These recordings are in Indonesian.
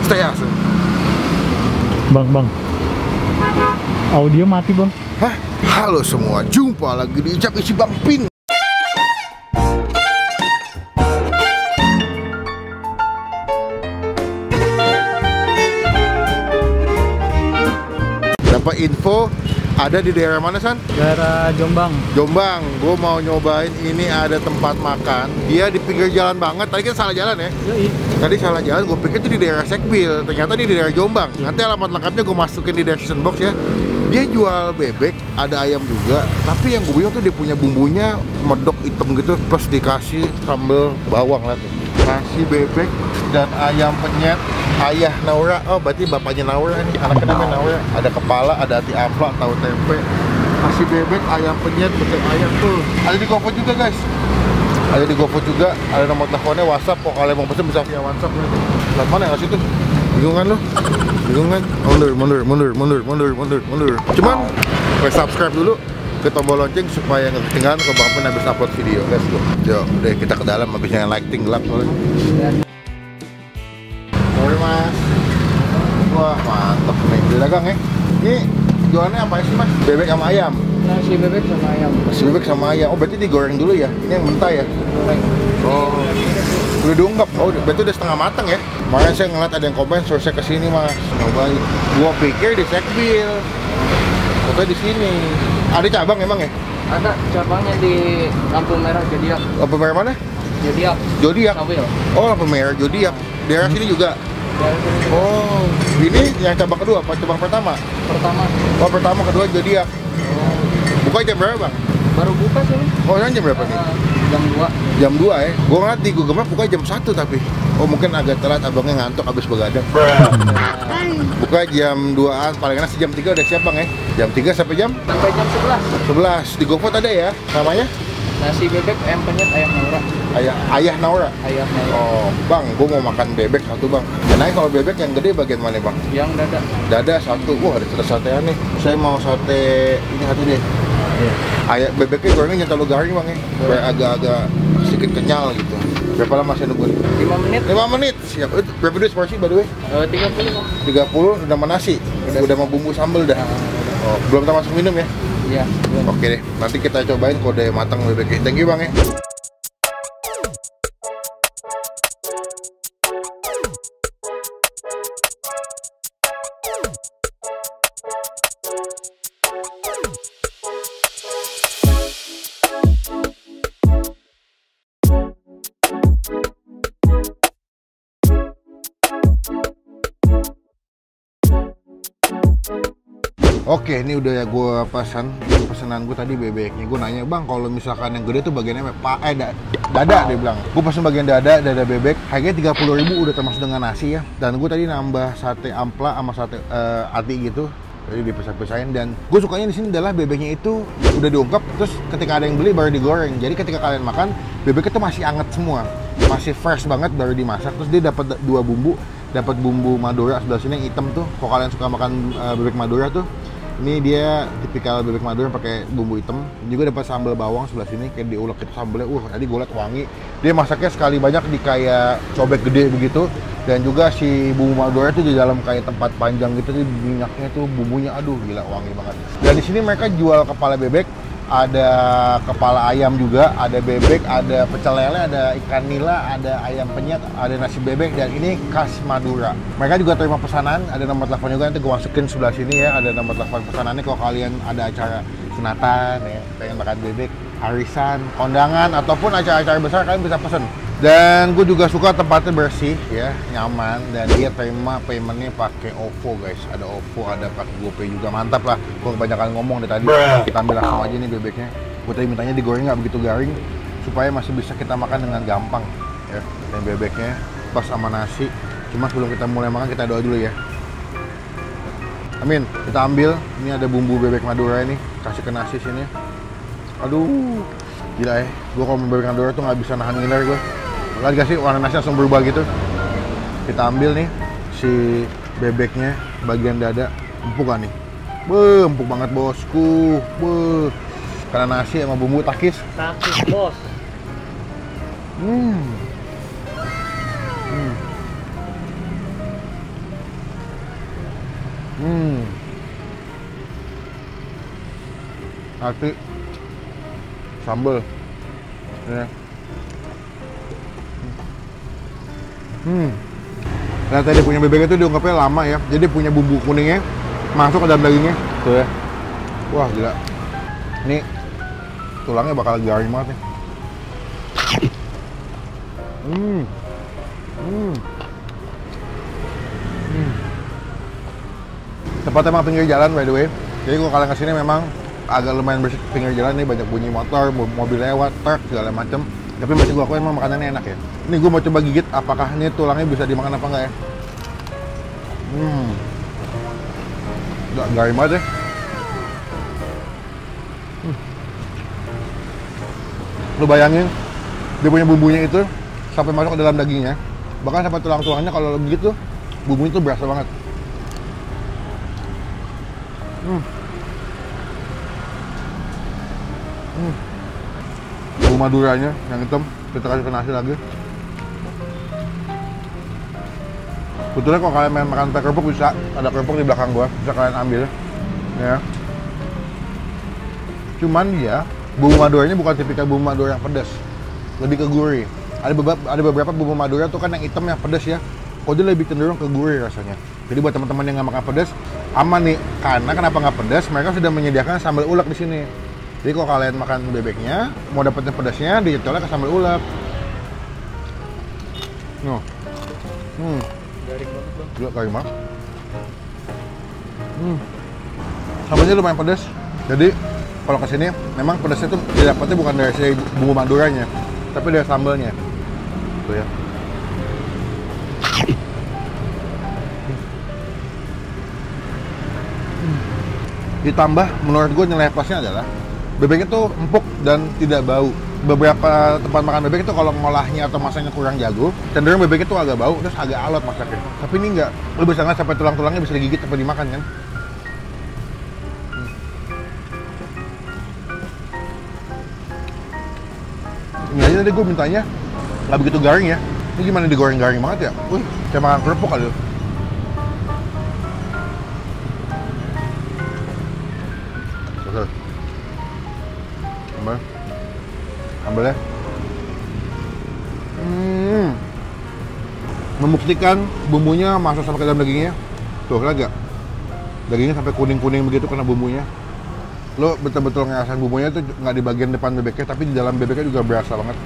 Stay asem. Bang. Audio mati, Bang. Hah? Halo semua, jumpa lagi di Icap Isi Bang Pin. Dapat info ada di daerah mana, San? Daerah Jombang. Jombang. Gue mau nyobain, ini ada tempat makan. Dia di pinggir jalan banget. Tadi kan salah jalan ya? Yoi. Tadi salah jalan, gue pikir itu di daerah Sekbil. Ternyata di daerah Jombang. Nanti alamat lengkapnya gue masukin di description box ya. Dia jual bebek, ada ayam juga. Tapi yang gue bingung tuh dia punya bumbunya medok hitam gitu, plus dikasih sambal bawang lah tuh. Nasi bebek dan ayam penyet ayah Naura. Oh berarti bapaknya Naura nih, anaknya namanya Naura. Ada kepala, ada hati ampla, tahu tempe. Nasi bebek, ayam penyet, pecel ayam tuh. Ada di GoFood juga guys. Ada di GoFood juga, ada nomor teleponnya, WhatsApp. Kok kalian mau pesen bisa via WhatsApp ya. Lihat mana ya situ? Bingung kan lo? Bingung kan? Mundur. Cuman, subscribe dulu ke tombol lonceng supaya nggak ketinggalan kalau Bang Pin habis upload video. Let's go. Yuk, udah kita ke dalam habisnya lighting gelap soalnya. Sorry mas. Wah mantep nih, di dagang ya. Ini jualannya apa sih mas? Bebek sama ayam? Nasi bebek sama ayam. Nasi bebek sama ayam. Oh berarti digoreng dulu ya? Ini yang mentah ya? Goreng. Oh, udah diungkap. Oh, berarti udah setengah matang ya? Makanya saya ngeliat ada yang komen, terus saya kesini mas, nyobain. Gua pikir di Sekbil, foto di sini. Ada cabang emang ya? Ada cabangnya di lampu merah Zodiak. Lampu merah mana? Zodiak. Zodiak. Sambil. Oh, lampu merah Zodiak. Daerah sini juga. Oh, ini yang cabang kedua apa cabang pertama? Pertama. Oh, pertama, kedua Zodiak. Buka jam berapa bang? Baru buka sih. Oh, sekarang jam berapa nih? Jam 2. Jam 2 ya? Gue ngeliat di Google Maps buka jam 1 tapi. Oh mungkin agak telat, abangnya ngantuk habis begadang. Buka jam 2an, paling enak jam 3 udah siap bang ya? Jam 3 sampai jam? Sampai jam 11. Di GoFood ada ya? Namanya? Nasi bebek, ayam penyet, ayam Naura. Ayah Naura? Ayam Naura. Oh bang, gue mau makan bebek satu bang. Enaknya kalau bebek yang gede bagian mana bang? Yang dada. Dada satu. Wah ada satean nih. Saya mau sate ini satu deh. Iya. Ayam bebeknya gorengnya jangan terlalu garing bang ya? Biar agak-agak sedikit kenyal gitu. Berapa lama saya nungguin? 5 menit. 5 menit, siap. Berapa duit porsi by the way? 30. 30 udah sama nasi, udah sama bumbu sambal dah. Oh, belum termasuk minum ya? Iya. Oke deh, nanti kita cobain kode matang bebeknya. Thank you bang ya. Oke, ini udah ya gue pesanan gue tadi bebeknya. Gue nanya bang, kalau misalkan yang gede tuh bagiannya dada dia bilang. Gue pesen bagian dada bebek. Harganya 30.000 udah termasuk dengan nasi ya. Dan gue tadi nambah sate ampla sama sate ati gitu. Jadi dipisah-pisahin dan gue sukanya di sini adalah bebeknya itu udah diungkep, terus ketika ada yang beli baru digoreng. Jadi ketika kalian makan, bebeknya tuh masih anget semua, masih fresh banget baru dimasak. Terus dia dapat 2 bumbu, dapat bumbu Madura sebelah sini yang hitam tuh. Kalau kalian suka makan bebek Madura tuh, ini dia tipikal bebek Madura pakai bumbu hitam. Juga dapat sambal bawang sebelah sini kayak diulek itu sambalnya. Tadi gue liat wangi. Dia masaknya sekali banyak di kayak cobek gede begitu. Dan juga si bumbu Madura itu di dalam kayak tempat panjang gitu, minyaknya tuh bumbunya aduh gila wangi banget. Dan di sini mereka jual kepala bebek, ada kepala ayam juga, ada bebek, ada pecel lele, ada ikan nila, ada ayam penyet, ada nasi bebek, dan ini khas Madura. Mereka juga terima pesanan, ada nomor telepon juga, nanti gue masukin sebelah sini ya, ada nomor telepon pesanannya kalau kalian ada acara sunatan ya, pengen makan bebek, arisan, kondangan, ataupun acara-acara besar kalian bisa pesen. Dan gue juga suka tempatnya bersih ya, nyaman, dan dia terima paymentnya pakai OVO guys. Ada OVO, ada pakai GoPay juga, mantap lah. Gue kebanyakan ngomong dari tadi. Kita ambil langsung aja nih bebeknya. Gue tadi mintanya digoreng nggak begitu garing, supaya masih bisa kita makan dengan gampang ya. Dan bebeknya pas sama nasi. Cuma sebelum kita mulai makan kita doa dulu ya. Amin. Kita ambil. Ini ada bumbu bebek Madura ini, kasih ke nasi sini. Aduh, gila ya. Gue kalau mau bebek Madura tuh nggak bisa nahan ngiler gue. Lihat gak sih warna nasi langsung berubah gitu. Kita ambil nih si bebeknya bagian dada, empuk kan nih. Empuk banget bosku. Karena nasi sama bumbu takis bos. Hati sambal ya. Nah tadi punya bebeknya tuh diungkapnya lama ya, jadi punya bumbu kuningnya masuk ke dalam dagingnya tuh ya. Wah gila, ini tulangnya bakal garing banget nih. Tempatnya emang pinggir jalan by the way, jadi kalau kalian kesini memang agak lumayan bersih pinggir jalan nih, banyak bunyi motor, mobil lewat, truk segala macem. Tapi masih gua akuin emang makanannya enak ya. Ini gua mau coba gigit apakah ini tulangnya bisa dimakan apa enggak ya. Udah garing banget ya. Lu bayangin dia punya bumbunya itu sampai masuk ke dalam dagingnya, bahkan sampai tulang-tulangnya kalau lo gigit tuh bumbunya tuh berasa banget. Bumbu maduranya yang hitam kita kasih ke nasi lagi. Betulnya kalau kalian main makan kerupuk bisa, ada kerupuk di belakang gua, bisa kalian ambil ya. Cuman dia bumbu maduranya bukan tipikal bumbu madura yang pedas, lebih ke gurih. Ada beberapa bumbu madura tuh kan yang hitam yang pedas ya, kok dia lebih cenderung ke gurih rasanya. Jadi buat teman-teman yang nggak makan pedas aman nih, karena kenapa nggak pedas? Mereka sudah menyediakan sambal ulek di sini. Jadi kalau kalian makan bebeknya mau dapetin pedasnya, dicecolnya ke sambal ulek. Garing banget bang. Gila garing banget. Sambalnya lumayan pedas. Jadi kalau kesini memang pedasnya tuh didapatnya bukan dari si bumbu maduranya, tapi dari sambalnya. Tuh ya. Ditambah menurut gue nilai plusnya adalah bebeknya tuh empuk dan tidak bau. Beberapa tempat makan bebek itu kalau ngolahnya atau masaknya kurang jago, cenderung bebeknya tuh agak bau, terus agak alot masaknya. Tapi ini enggak, lu bisa nggak sampai tulang-tulangnya bisa digigit sampai dimakan kan? Ini aja tadi gue mintanya nggak begitu garing ya. Ini gimana digoreng-garing banget ya? Wih, kayak makan kerupuk kali. Oke. Sambalnya. Membuktikan bumbunya masuk sampai ke dalam dagingnya. Tuh, lihat gak? Dagingnya sampai kuning-kuning begitu karena bumbunya. Lo betul-betul ngerasain bumbunya tuh nggak di bagian depan bebeknya, tapi di dalam bebeknya juga berasa banget.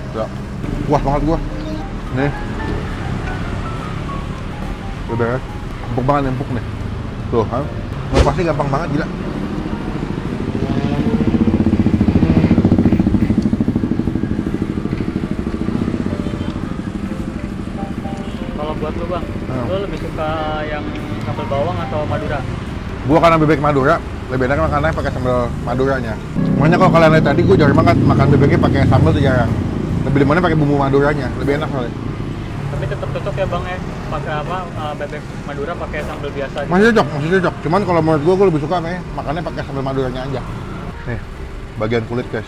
Ya, puas banget gua. Nih, bebeknya empuk banget, empuk nih. Tuh, kan? Pasti gampang banget, gila. Kalau buat lu bang, lu lebih suka yang sambal bawang atau madura? Gua karena bebek madura, lebih enak makannya pakai sambal maduranya. Makanya kalau kalian lihat tadi, gua jarang banget makan bebeknya pakai sambal tuh jarang. Lebih dimana pakai bumbu maduranya, lebih enak kali. Tapi tetap cocok ya bang ya, pakai apa bebek madura pakai sambal biasa. Gitu. Masih cocok. Cuman kalau menurut gua lebih suka nih makannya pakai sambal maduranya aja. Nih, bagian kulit guys.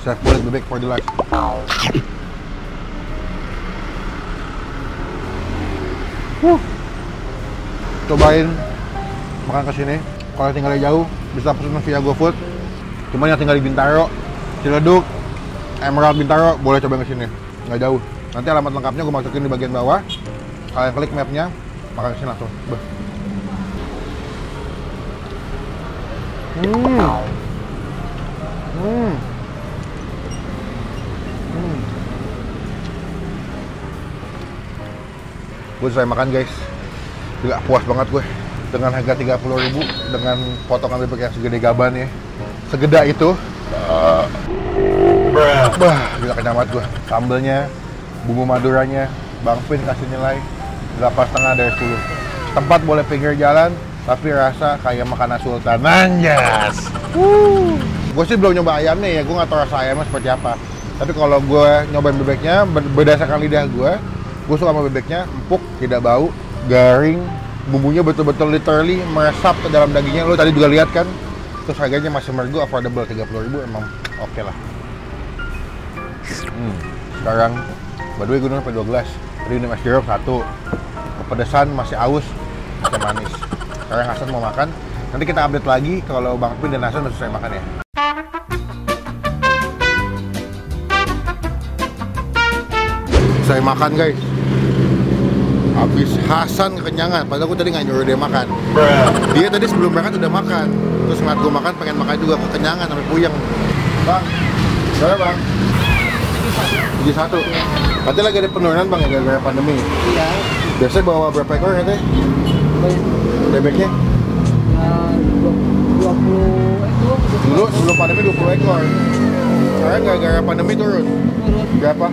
Chef kulit bebek for the life. Cobain makan kesini. Kalau tinggal jauh bisa pesan via GoFood. Cuman yang tinggal di Bintaro, Ciledug, Emerald Bintaro boleh coba kesini. Nggak jauh. Nanti alamat lengkapnya gue masukin di bagian bawah. Kalian klik mapnya, makan kesini langsung. Gue selesai makan guys. Gila puas banget gue. Dengan harga 30.000 dengan potongan bebek yang segede gaban ya. Segeda itu. Gila kenyang banget gue. Sambelnya, bumbu maduranya, Bang Vin kasih nilai 8,5 dari 10. Tempat boleh pinggir jalan, tapi rasa kayak makanan sultan. Anjas. Gue sih belum nyoba ayamnya ya, gue nggak tahu rasa ayamnya seperti apa. Tapi kalau gue nyobain bebeknya, berdasarkan lidah gue suka sama bebeknya, empuk, tidak bau, garing, bumbunya betul-betul literally meresap ke dalam dagingnya. Lo tadi juga lihat kan. Terus harganya masih menurut gue affordable, 30.000 emang oke lah. Sekarang by the way gue sampai 2 gelas. Tadi minum es jeruk 1. Kepedesan masih aus, masih manis. Sekarang Hasan mau makan. Nanti kita update lagi kalau Bang Pin dan Hasan udah selesai makan ya. Saya makan guys. Habis Hasan kekenyangan, padahal gue tadi nggak nyuruh dia makan. Dia tadi sebelum berangkat udah makan. Terus ngeliat gue makan, pengen makan juga, kekenyangan sampai puyeng. Bang, berapa bang? 71. Nanti lagi ada penurunan bang ya gara-gara pandemi. Iya. Biasanya bawa berapa ekor ya teh? Bebeknya? 20 ekor. Dulu sebelum pandemi 20 ekor. Sekarang gara-gara pandemi turun. Berapa?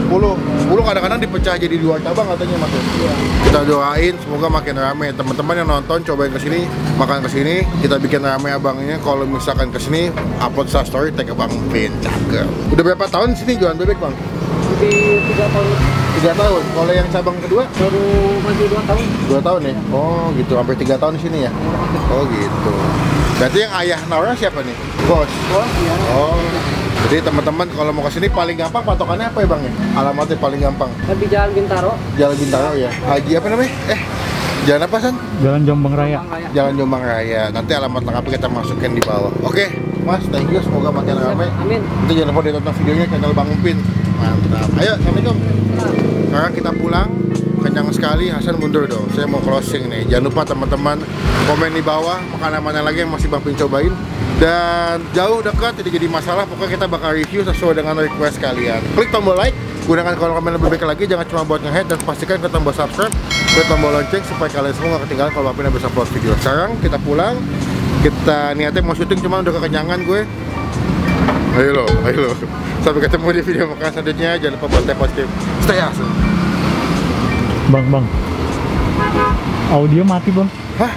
10 kadang-kadang dipecah jadi 2 cabang katanya mas. Iya. Kita doain semoga makin rame. Teman-teman yang nonton cobain kesini, makan kesini, kita bikin rame abangnya. Kalau misalkan kesini upload story tag Bang Pin, cakep. Udah berapa tahun sini jualan bebek bang? Di 3 tahun. 3 tahun. Kalau yang cabang kedua? Baru masih 2 tahun. 2 tahun ya? Oh gitu, hampir 3 tahun di sini ya? Oh gitu. Berarti yang ayah Naura siapa nih? Bos? Bos ya. Oh. Jadi teman-teman kalau mau kesini paling gampang patokannya apa ya bang ya? Alamatnya paling gampang? Di Jalan Bintaro. Jalan Bintaro ya? Haji apa namanya? Jalan apa San? Jalan Jombang Raya. Jalan Jombang Raya. Nanti alamat lengkapnya kita masukin di bawah. Oke, Mas, thank you. Semoga makin ramai. Amin. Nanti jangan lupa ditonton videonya channel Bang Pin. Mantap. Ayo, assalamualaikum. Sekarang kita pulang. Kenyang sekali, Hasan mundur dong. Saya mau closing nih. Jangan lupa teman-teman komen di bawah makanan mana lagi yang masih Bang Pin cobain. Dan jauh dekat tidak jadi masalah. Pokoknya kita bakal review sesuai dengan request kalian. Klik tombol like, gunakan kolom komen lebih baik lagi. Jangan cuma buat nge-head dan pastikan klik tombol subscribe, klik tombol lonceng supaya kalian semua gak ketinggalan kalau Bang Pin bisa upload video. Sekarang kita pulang. Kita niatnya mau syuting cuma udah kekenyangan gue. Ayo lo. Sampai ketemu di video makan selanjutnya. Jangan lupa buat stay positif. Stay awesome. Bang. Audio mati bang. Hah?